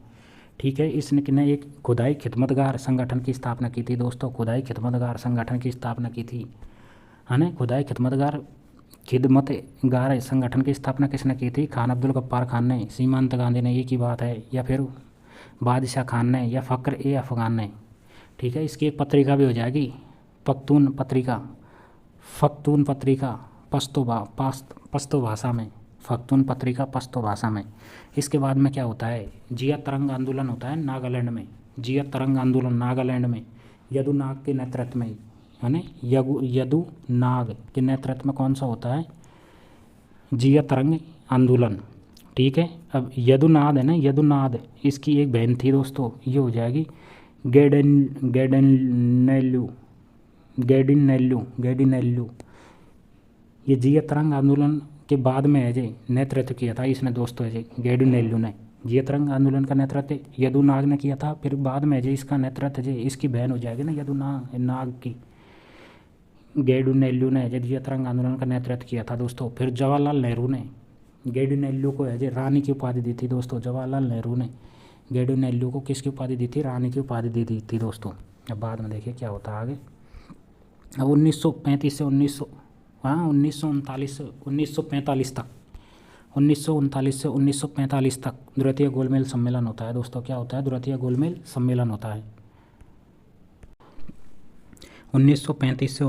ठीक है, इसने एक खुदाई खिदमतगार संगठन की स्थापना की थी दोस्तों। खुदाई खिदमतगार संगठन की स्थापना की थी है ना। खुदाई खिदमतगार संगठन की स्थापना किसने की थी? खान अब्दुल गफ्फार खान ने, सीमांत गांधी ने, ये की बात है, या फिर बादशाह खान ने, या फ़ख्र ए अफ़गान ने। ठीक है, इसकी एक पत्रिका भी हो जाएगी, पख्तून पत्रिका पश्तो भाषा में, पख्तून पत्रिका पश्तो भाषा में। इसके बाद में क्या होता है? जिया तरंग आंदोलन होता है नागालैंड में। जिया तरंग आंदोलन नागालैंड में यदु नाग के नेतृत्व में है ना। यदु नाग के नेतृत्व में कौन सा होता है? जिया तरंग आंदोलन। ठीक है, अब यदुनाद है ना, यदुनाद, इसकी एक बहन थी दोस्तों, ये हो जाएगी गैडिनेल्लू। ये जिया तरंग आंदोलन के बाद में है जे नेतृत्व किया था इसने दोस्तों है जे गैडिनेल्लू ने। जिया तरंग आंदोलन का नेतृत्व यदुनाग ने किया था। फिर बाद में जे इसका नेतृत्व जे इसकी बहन हो जाएगी ना यदुनाग की, गैडिनेल्लू ने जिया तरंग आंदोलन का नेतृत्व किया था दोस्तों। फिर जवाहरलाल नेहरू ने गैडिनेल्लू को है जे रानी की उपाधि दी थी दोस्तों। जवाहरलाल नेहरू ने गैडिनेल्लू को किसकी उपाधि दी थी? रानी की उपाधि दी थी दोस्तों। अब बाद में देखिए क्या होता है आगे। अब 1935 से हाँ 1939 से 1945 तक, 1939 से 1945 तक द्वितीय गोलमेज सम्मेलन होता है दोस्तों। क्या होता है? द्वितीय गोलमेज सम्मेलन होता है। 1935 से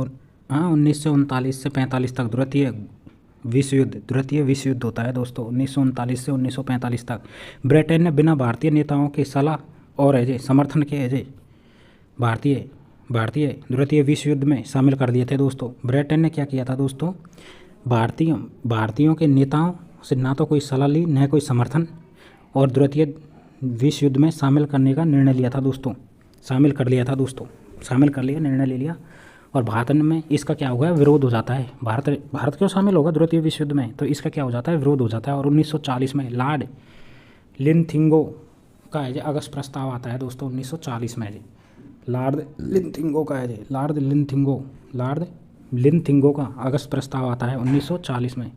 हाँ 1939 से 45 तक द्वितीय विश्व युद्ध होता है दोस्तों। 1939 से 1945 तक ब्रिटेन ने बिना भारतीय नेताओं की सलाह और समर्थन के भारतीय द्वितीय विश्व युद्ध में शामिल कर दिए थे दोस्तों। ब्रिटेन ने क्या किया था दोस्तों? भारतीयों के नेताओं से ना तो कोई सलाह ली, न कोई समर्थन, और द्वितीय विश्व युद्ध में शामिल करने का निर्णय लिया था दोस्तों। शामिल कर लिया, निर्णय ले लिया। और भारत में इसका क्या होगा? विरोध हो जाता है। भारत क्यों शामिल होगा द्वितीय विश्व युद्ध में? तो इसका क्या हो जाता है? विरोध हो जाता है। और 1940 में लॉर्ड लिनथिंगो का अगस्त प्रस्ताव आता है दोस्तों। 1940 में लॉर्ड लिनथिंगो का अगस्त प्रस्ताव आता है 1940 में।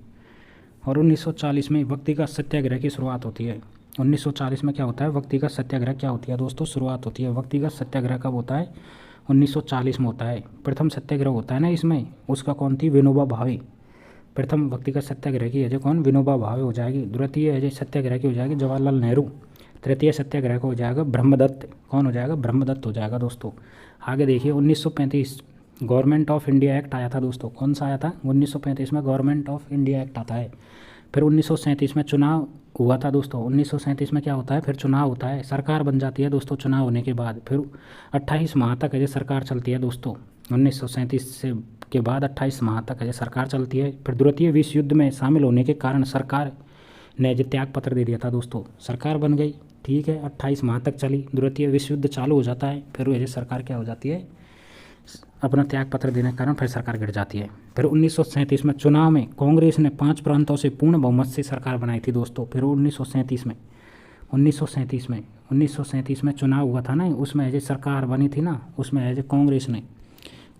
और 1940 में व्यक्तिगत सत्याग्रह की शुरुआत होती है। 1940 में क्या होता है? व्यक्तिगत सत्याग्रह क्या होती है दोस्तों? शुरुआत होती है। व्यक्तिगत सत्याग्रह कब होता है? 1940 में होता है। प्रथम सत्याग्रह होता है ना इसमें, उसका कौन थी? विनोबा भावे। प्रथम व्यक्तिगत सत्याग्रह की कौन? विनोबा भावे हो जाएगी। द्वितीय सत्याग्रह की हो जाएगी जवाहरलाल नेहरू। तृतीय सत्याग्रह को हो जाएगा ब्रह्मदत्त। कौन हो जाएगा? ब्रह्मदत्त हो जाएगा दोस्तों। आगे देखिए 1935 गवर्नमेंट ऑफ इंडिया एक्ट आया था दोस्तों। कौन सा आया था? 1935 में गवर्नमेंट ऑफ इंडिया एक्ट आता है। फिर 1937 में चुनाव हुआ था दोस्तों। 1937 में क्या होता है? फिर चुनाव होता है, सरकार बन जाती है दोस्तों चुनाव होने के बाद। फिर 28 माह तक सरकार चलती है दोस्तों। 1937 से के बाद 28 माह तक सरकार चलती है। फिर द्वितीय विश्व युद्ध में शामिल होने के कारण सरकार ने त्याग पत्र दे दिया था दोस्तों। सरकार बन गई, ठीक है, 28 माह तक चली। द्वितीय विश्व युद्ध चालू हो जाता है, फिर सरकार क्या हो जाती है? अपना त्याग पत्र देने के कारण फिर सरकार गिर जाती है। फिर 1937 में चुनाव में कांग्रेस ने 5 प्रांतों से पूर्ण बहुमत से सरकार बनाई थी दोस्तों। फिर 1937 में चुनाव हुआ था ना, उसमें सरकार बनी थी ना, उसमें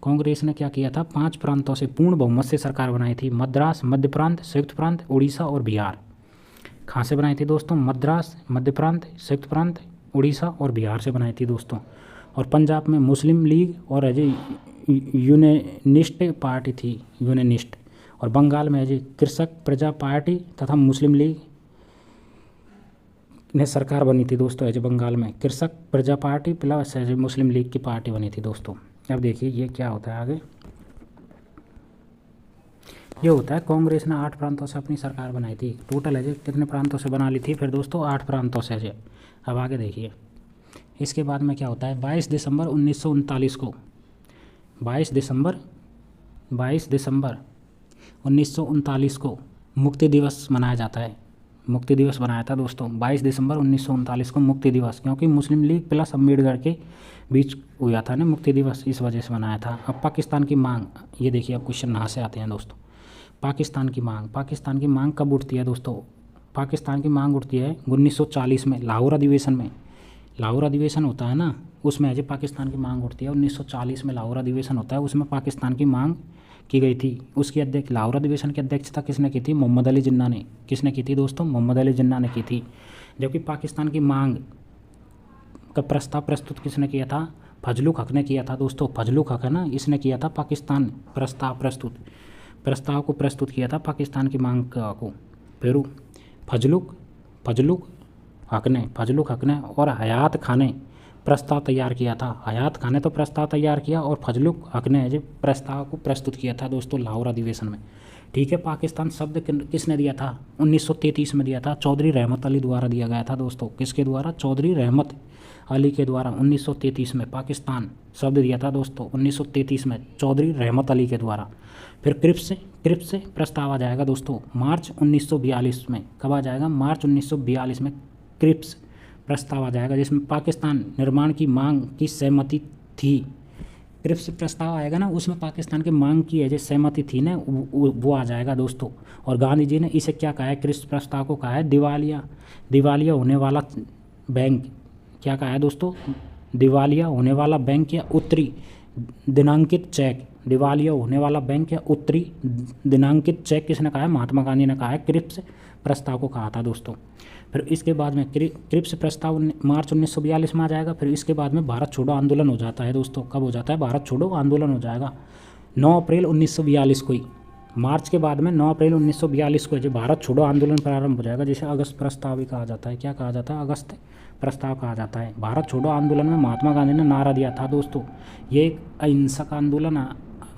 कांग्रेस ने क्या किया था? 5 प्रांतों से पूर्ण बहुमत से सरकार बनाई थी। मद्रास, मध्य प्रांत, संयुक्त प्रांत, उड़ीसा और बिहार। कहाँ से बनाई थी दोस्तों? मद्रास, मध्य प्रांत, संयुक्त प्रांत, उड़ीसा और बिहार से बनाई थी दोस्तों। और पंजाब में मुस्लिम लीग और यूनानिस्ट पार्टी थी, यूनानिस्ट। और बंगाल में कृषक प्रजा पार्टी तथा मुस्लिम लीग ने सरकार बनी थी दोस्तों। बंगाल में कृषक प्रजा पार्टी प्लस मुस्लिम लीग की पार्टी बनी थी दोस्तों। अब देखिए ये क्या होता है आगे। ये होता है कांग्रेस ने 8 प्रांतों से अपनी सरकार बनाई थी। टोटल कितने प्रांतों से बना ली थी? फिर दोस्तों 8 प्रांतों से। अब आगे देखिए इसके बाद में क्या होता है? 22 दिसंबर 1939 को मुक्ति दिवस मनाया जाता है। मुक्ति दिवस बनाया था दोस्तों 22 दिसंबर 1939 को मुक्ति दिवस, क्योंकि मुस्लिम लीग प्लस अम्बेडकर के बीच हुआ था ना मुक्ति दिवस, इस वजह से मनाया था। अब पाकिस्तान की मांग, ये देखिए अब क्वेश्चन यहाँ से आते हैं दोस्तों। पाकिस्तान की मांग कब उठती है दोस्तों? पाकिस्तान की मांग उठती है 1940 में लाहौर अधिवेशन में। लाहौर अधिवेशन होता है ना, उसमें पाकिस्तान की मांग उठती है। 1940 में लाहौर अधिवेशन होता है, उसमें पाकिस्तान की मांग की गई थी। उसकी लाहौर अधिवेशन की अध्यक्षता किसने की थी? मोहम्मद अली जिन्ना ने। किसने की थी दोस्तों? मोहम्मद अली जिन्ना ने की थी। जबकि पाकिस्तान की मांग का प्रस्ताव प्रस्तुत किसने किया था? फजलुक हक ने किया था दोस्तों। फजलुक हक है ना, इसने किया था प्रस्ताव को प्रस्तुत किया था पाकिस्तान की मांग को। फिर फजलुक हक ने और हयात खान ने प्रस्ताव तैयार किया था। हयात खान ने तो प्रस्ताव तैयार किया और फजलुक हक ने प्रस्ताव को प्रस्तुत किया था दोस्तों लाहौर अधिवेशन में, ठीक है। पाकिस्तान शब्द किसने दिया था? 1933 में दिया था, चौधरी रहमत अली द्वारा दिया गया था दोस्तों। किसके द्वारा? चौधरी रहमत अली के द्वारा 1933 में पाकिस्तान शब्द दिया था दोस्तों। 1933 में चौधरी रहमत अली के द्वारा। फिर क्रिप्स से प्रस्ताव आ जाएगा दोस्तों मार्च 1942 में। कब आ जाएगा? मार्च 1942 में क्रिप्स प्रस्ताव आ जाएगा, जिसमें पाकिस्तान निर्माण की मांग की सहमति थी। क्रिप्स प्रस्ताव आएगा ना, उसमें पाकिस्तान की मांग की सहमति थी ना, वो आ जाएगा दोस्तों। और गांधी जी ने इसे क्या कहा है? क्रिप्स प्रस्ताव को कहा है दिवालिया होने वाला बैंक। क्या कहा है दोस्तों? दिवालिया होने वाला बैंक या उत्तरी दिनांकित चेक। दिवालिया होने वाला बैंक या उत्तरी दिनांकित चेक किसने कहा है? महात्मा गांधी ने कहा है। क्रिप्स प्रस्ताव को कहा था दोस्तों। फिर इसके बाद में क्रिप्स प्रस्ताव मार्च 1942 में आ जाएगा। फिर इसके बाद में भारत छोड़ो आंदोलन हो जाता है दोस्तों। कब हो जाता है? भारत छोड़ो आंदोलन हो जाएगा 9 अप्रैल 1942 को ही। मार्च के बाद में 9 अप्रैल 1942 को जो भारत छोड़ो आंदोलन प्रारंभ हो जाएगा, जिसे अगस्त प्रस्ताव भी कहा जाता है। क्या कहा जाता है? अगस्त प्रस्ताव कहा जाता है। भारत छोड़ो आंदोलन में महात्मा गांधी ने नारा दिया था दोस्तों, ये एक अहिंसक आंदोलन है।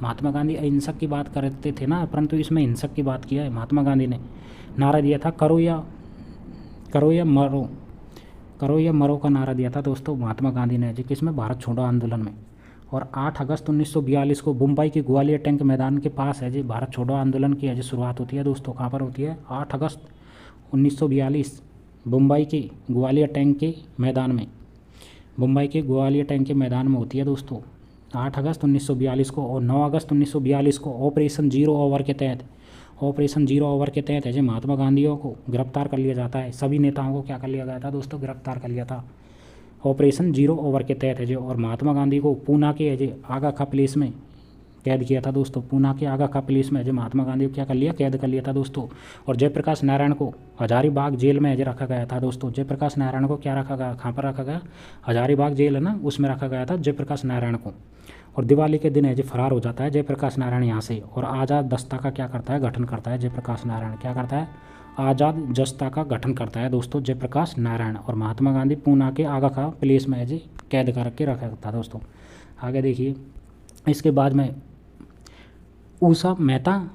महात्मा गांधी अहिंसक की बात करते थे ना, परंतु इसमें हिंसक की बात किया है। महात्मा गांधी ने नारा दिया था करो या मरो, करो या मरो का नारा दिया था दोस्तों महात्मा गांधी ने, जी किसमें? भारत छोड़ो आंदोलन में। और 8 अगस्त 1942 को मुंबई के ग्वालियर टैंक मैदान के पास है जी भारत छोड़ो आंदोलन की है जी शुरुआत होती है दोस्तों। कहाँ पर होती है? 8 अगस्त 1942 मुंबई के ग्वालियर टैंक के मैदान में, मुंबई के ग्वालियर टैंक के मैदान में होती है दोस्तों 8 अगस्त 1942 को। और 9 अगस्त 1942 को ऑपरेशन जीरो ओवर के तहत, ऑपरेशन जीरो ओवर के तहत है जी महात्मा गांधीयों को गिरफ्तार कर लिया जाता है। सभी नेताओं को क्या कर लिया गया था दोस्तों? गिरफ्तार कर लिया था ऑपरेशन जीरो ओवर के तहत है जी। और महात्मा गांधी को पूना के है जी आगा खा प्लेस में कैद किया था दोस्तों। पूना के आगा खा प्लेस में है जी महात्मा गांधी को क्या कर लिया? कैद कर लिया था दोस्तों। और जयप्रकाश नारायण को हजारीबाग जेल में है जी रखा गया था दोस्तों। जयप्रकाश नारायण को क्या रखा गया? कहाँ पर रखा गया? हजारीबाग जेल है ना, उसमें रखा गया था जयप्रकाश नारायण को। और दिवाली के दिन है जी फरार हो जाता है जयप्रकाश नारायण यहाँ से। और आज़ाद दस्ता का क्या करता है? गठन करता है जयप्रकाश नारायण। क्या करता है? आज़ाद दस्ता का गठन करता है दोस्तों जयप्रकाश नारायण। और महात्मा गांधी पूना के आगा खा प्लेस में है जी कैद करके रखा था दोस्तों। आगे देखिए, इसके बाद में उषा मेहता,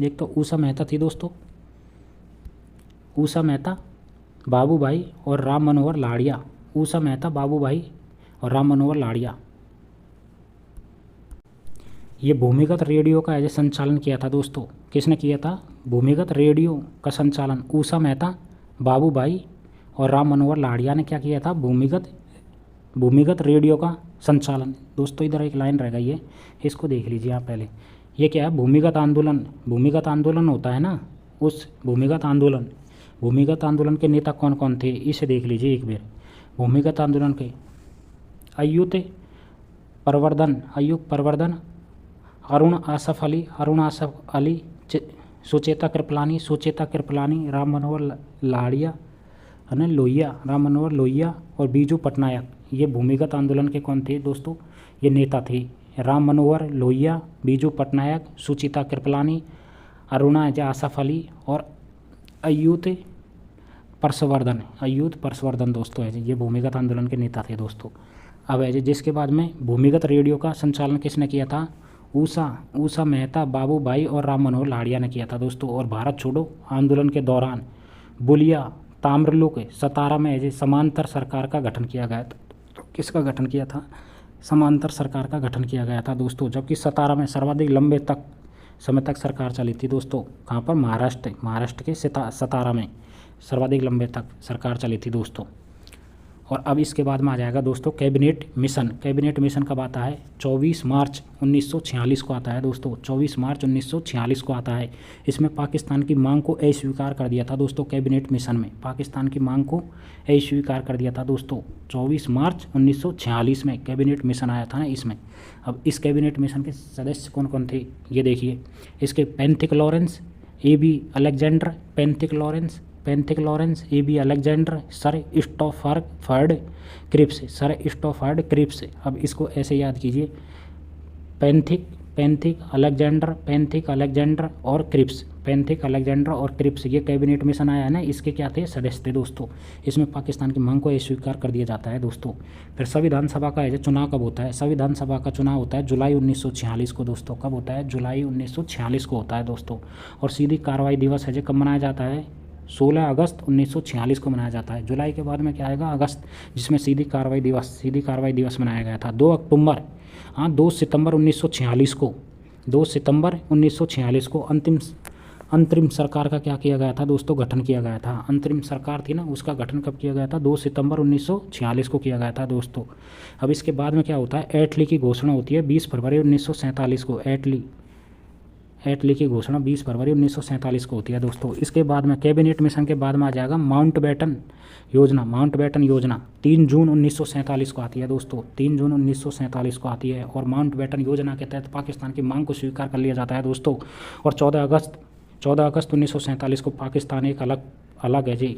एक तो उषा मेहता थी दोस्तों, उषा मेहता, बाबू भाई और राम मनोहर लाड़िया। उषा मेहता, बाबू भाई और राम मनोहर लाड़िया, ये भूमिगत रेडियो का है संचालन किया था दोस्तों। किसने किया था? भूमिगत रेडियो का संचालन उषा मेहता, बाबू भाई और राम मनोहर लाड़िया ने क्या किया था? भूमिगत रेडियो का संचालन। दोस्तों इधर एक लाइन रह गई है, इसको देख लीजिए आप पहले। ये क्या है? भूमिगत आंदोलन होता है ना, उस भूमिगत आंदोलन के नेता कौन कौन थे इसे देख लीजिए एक बार। भूमिगत आंदोलन के अयूब प्रवर्धन, अरुण आसफ अली, सुचेता कृपलानी, राम मनोहर लाड़िया है ना, राम मनोहर लोहिया और बीजू पटनायक। ये भूमिगत आंदोलन के कौन थे दोस्तों? ये नेता थे। राम मनोहर लोहिया, बीजू पटनायक, सुचेता कृपलानी, अरुण आसफ अली और अयूब परसवर्धन दोस्तों है ये भूमिगत आंदोलन के नेता थे दोस्तों। अब है जिसके बाद में भूमिगत रेडियो का संचालन किसने किया था? उषा मेहता, बाबू भाई और राम मनोहर लाड़िया ने किया था दोस्तों। और भारत छोड़ो आंदोलन के दौरान बुलिया, ताम्रलुक, सतारा में है समांतर सरकार का गठन किया गया था। तो किसका गठन किया था? समांतर सरकार का गठन किया गया था दोस्तों। जबकि सतारा में सर्वाधिक लंबे समय तक सरकार चली थी दोस्तों। कहाँ पर? महाराष्ट्र के सतारा में सर्वाधिक लंबे तक सरकार चली थी दोस्तों। और अब इसके बाद में आ जाएगा दोस्तों कैबिनेट मिशन कब आता है? 24 मार्च 1946 को आता है दोस्तों। 24 मार्च 1946 को आता है। इसमें पाकिस्तान की मांग को अस्वीकार कर दिया था दोस्तों। कैबिनेट मिशन में पाकिस्तान की मांग को अस्वीकार कर दिया था दोस्तों। 24 मार्च 1946 में कैबिनेट मिशन आया था ना इसमें। अब इस कैबिनेट मिशन के सदस्य कौन कौन थे ये देखिए। इसके Pethick Lawrence, A.B. Alexander, Pethick Lawrence, A.B. Alexander, sir Stafford Cripps. अब इसको ऐसे याद कीजिए, पेंथिक अलेक्जेंडर और क्रिप्स। ये कैबिनेट मिशन आया है ना, इसके क्या थे? सदस्य थे दोस्तों। इसमें पाकिस्तान की मांग को अस्वीकार कर दिया जाता है दोस्तों। फिर संविधान सभा का है चुनाव कब होता है? संविधान सभा का चुनाव होता है जुलाई 1946 को दोस्तों। कब होता है? जुलाई 1946 को होता है दोस्तों। और सीधी कार्रवाई दिवस है कब मनाया जाता है? 16 अगस्त 1946 को मनाया जाता है। जुलाई के बाद में क्या आएगा? अगस्त, जिसमें सीधी कार्रवाई दिवस मनाया गया था। 2 सितंबर 1946 को अंतरिम सरकार का क्या किया गया था दोस्तों? गठन किया गया था। अंतरिम सरकार थी ना, उसका गठन कब किया गया था? 2 सितंबर 1946 को किया गया था दोस्तों। अब इसके बाद में क्या होता है? एटली की घोषणा होती है 20 फरवरी 1947 को। एटली की घोषणा 20 फरवरी 1947 को होती है दोस्तों। इसके बाद में कैबिनेट मिशन के बाद में आ जाएगा माउंटबेटन योजना 3 जून 1947 को आती है दोस्तों। 3 जून 1947 को आती है। और माउंटबेटन योजना के तहत पाकिस्तान की मांग को स्वीकार कर लिया जाता है दोस्तों। और 14 अगस्त 1947 को पाकिस्तान एक अलग है जी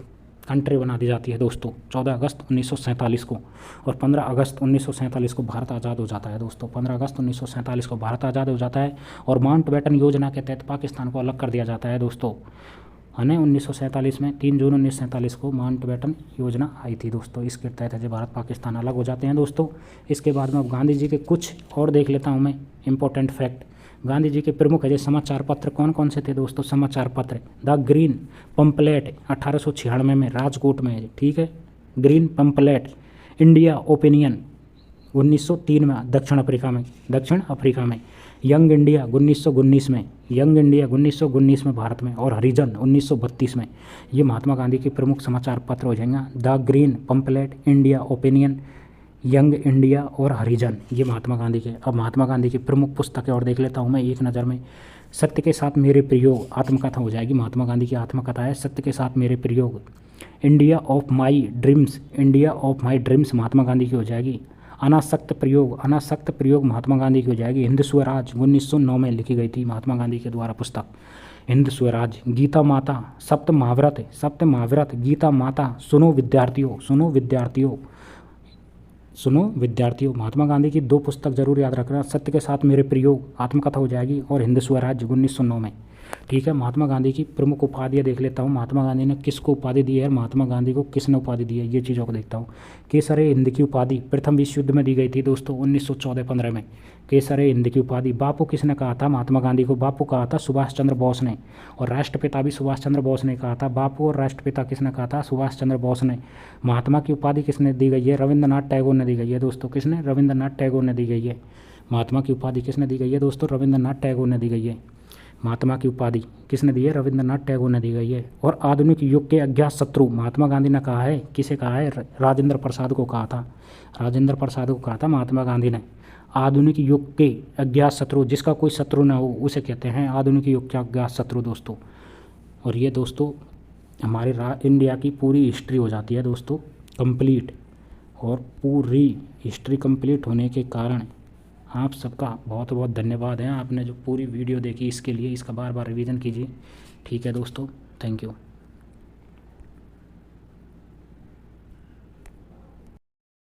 कंट्री बना दी जाती है दोस्तों 14 अगस्त 1947 को। और 15 अगस्त 1947 को भारत आज़ाद हो जाता है दोस्तों। 15 अगस्त 1947 को भारत आज़ाद हो जाता है और माउंटबेटन योजना के तहत पाकिस्तान को अलग कर दिया जाता है दोस्तों, है ना। 1947 में 3 जून 1947 को माउंटबेटन योजना आई थी दोस्तों। इसके तहत जो भारत पाकिस्तान अलग हो जाते हैं दोस्तों। इसके बाद में अब गांधी जी के कुछ और देख लेता हूँ मैं इंपॉर्टेंट फैक्ट। गांधी जी के प्रमुख है समाचार पत्र कौन कौन से थे दोस्तों? समाचार पत्र द ग्रीन पंपलेट 1896 में राजकोट में है, ठीक है। Green pamphlet. इंडिया ओपिनियन 1903 में दक्षिण अफ्रीका में। यंग इंडिया 1919 में, यंग इंडिया 1919 में भारत में। और हरिजन 1932 में। ये महात्मा गांधी के प्रमुख समाचार पत्र हो जाएंगे। The green pamphlet, India opinion, young India और हरिजन, ये महात्मा गांधी के। अब महात्मा गांधी की प्रमुख पुस्तकें और देख लेता हूँ मैं एक नज़र में। सत्य के साथ मेरे प्रयोग आत्मकथा हो जाएगी, महात्मा गांधी की आत्मकथा है सत्य के साथ मेरे प्रयोग। India of my dreams, India of my dreams Mahatma Gandhi की हो जाएगी। अनासक्त प्रयोग महात्मा गांधी की हो जाएगी। हिंद स्वराज 1909 में लिखी गई थी महात्मा गांधी के द्वारा पुस्तक हिंद स्वराज। गीता माता, सप्त महाव्रत, गीता माता, सुनो विद्यार्थियों महात्मा गांधी की 2 पुस्तक जरूर याद रखना, सत्य के साथ मेरे प्रयोग आत्मकथा हो जाएगी और हिंद स्वराज 1909 में, ठीक है। महात्मा गांधी की प्रमुख उपाधियाँ देख लेता हूँ। महात्मा गांधी ने किसको उपाधि दी है, महात्मा गांधी को किसने उपाधि दी है, ये चीज़ों को देखता हूँ। केसरे हिंद की उपाधि प्रथम विश्व युद्ध में दी गई थी दोस्तों 1914-15 में। केसरे हिंद की उपाधि बापू किसने कहा था? महात्मा गांधी को बापू कहा था सुभाष चंद्र बोस ने। और राष्ट्रपिता भी सुभाष चंद्र बोस ने कहा था। बापू और राष्ट्रपिता किसने कहा था? सुभाष चंद्र बोस ने। महात्मा की उपाधि किसने दी गई है? रविंद्रनाथ टैगोर ने दी गई है दोस्तों। किसने? रविंद्रनाथ टैगोर ने दी गई है। महात्मा की उपाधि किसने दी गई है दोस्तों? रविंद्रनाथ टैगोर ने दी गई है। महात्मा की उपाधि किसने दी है? रविंद्रनाथ टैगोर ने दी गई है। और आधुनिक युग के अज्ञात शत्रु महात्मा गांधी ने कहा है, किसे कहा है? राजेंद्र प्रसाद को कहा था। राजेंद्र प्रसाद को कहा था महात्मा गांधी ने। आधुनिक युग के अज्ञात शत्रु, जिसका कोई शत्रु न हो उसे कहते हैं आधुनिक युग के अज्ञात शत्रु दोस्तों। और ये दोस्तों हमारे इंडिया की पूरी हिस्ट्री हो जाती है दोस्तों कंप्लीट। और पूरी हिस्ट्री कंप्लीट होने के कारण आप सबका बहुत बहुत धन्यवाद है। आपने जो पूरी वीडियो देखी इसके लिए, इसका बार बार रिवीजन कीजिए, ठीक है दोस्तों। Thank you.